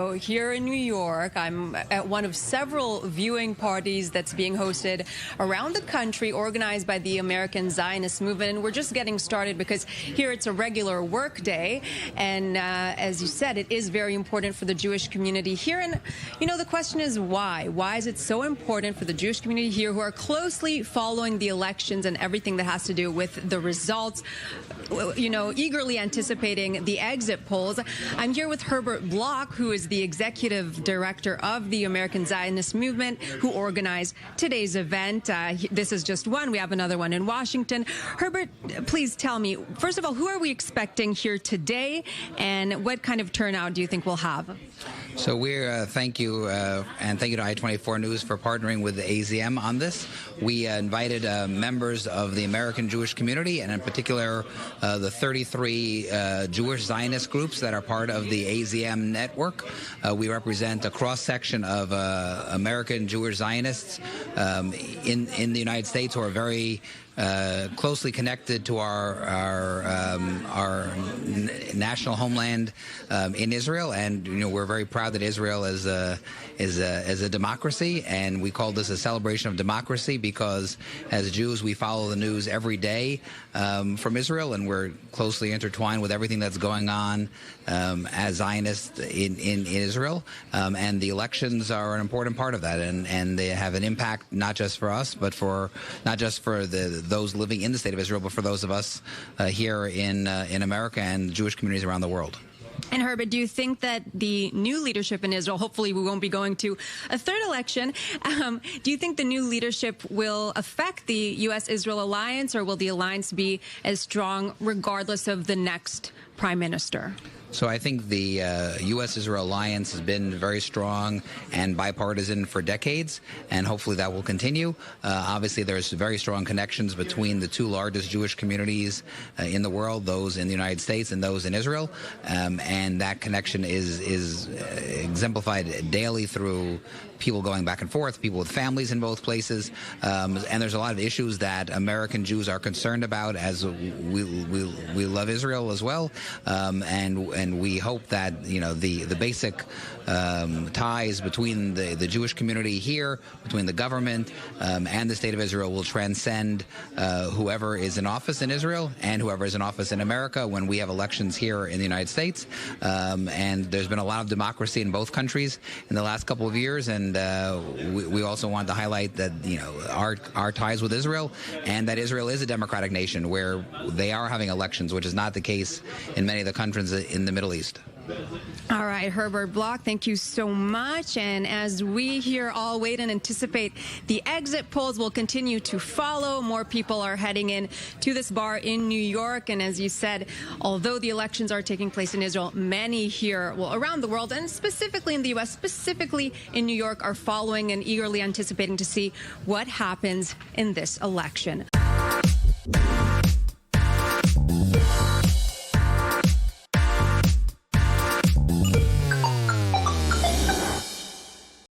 Here in New York, I'm at one of several viewing parties that's being hosted around the country, organized by the American Zionist Movement. And we're just getting started because here it's a regular work day. And as you said, it is very important for the Jewish community here. And, you know, the question is why? Why is it so important for the Jewish community here who are closely following the elections and everything that has to do with the results, you know, eagerly anticipating the exit polls? I'm here with Herbert Bloch, who is the executive director of the American Zionist Movement, who organized today's event. This is just one. We have another one in Washington. Herbert, please tell me, first of all, who are we expecting here today, and what kind of turnout do you think we'll have? So we're thank you, and thank you to I-24 News for partnering with the AZM on this. We invited members of the American Jewish community, and in particular the 33 Jewish Zionist groups that are part of the AZM network. We represent a cross-section of American Jewish Zionists in the United States who are very closely connected to our national homeland in Israel, and you know we're very proud that Israel is a democracy, and we call this a celebration of democracy because as Jews we follow the news every day from Israel, and we're closely intertwined with everything that's going on as Zionists in Israel, and the elections are an important part of that, and they have an impact not just for us, but not just for those living in the state of Israel, but for those of us here in America and Jewish communities around the world. And Herbert, do you think that the new leadership in Israel, hopefully we won't be going to a third election, do you think the new leadership will affect the U.S.-Israel alliance, or will the alliance be as strong regardless of the next prime minister? So I think the U.S.-Israel alliance has been very strong and bipartisan for decades, and hopefully that will continue. Obviously, there's very strong connections between the two largest Jewish communities in the world, those in the United States and those in Israel, and that connection is exemplified daily through people going back and forth, people with families in both places, and there's a lot of issues that American Jews are concerned about, as we love Israel as well, and we hope that the basic ties between the Jewish community here, between the government and the state of Israel, will transcend whoever is in office in Israel and whoever is in office in America when we have elections here in the United States. And there's been a lot of democracy in both countries in the last couple of years, and we also want to highlight that our ties with Israel, and that Israel is a democratic nation where they are having elections, which is not the case in many of the countries in the Middle East. All right, Herbert Bloch, thank you so much. And as we here all wait and anticipate the exit polls, will continue to follow. More people are heading in to this bar in New York. And as you said, although the elections are taking place in Israel, many here, well, around the world, and specifically in the U.S., specifically in New York, are following and eagerly anticipating to see what happens in this election.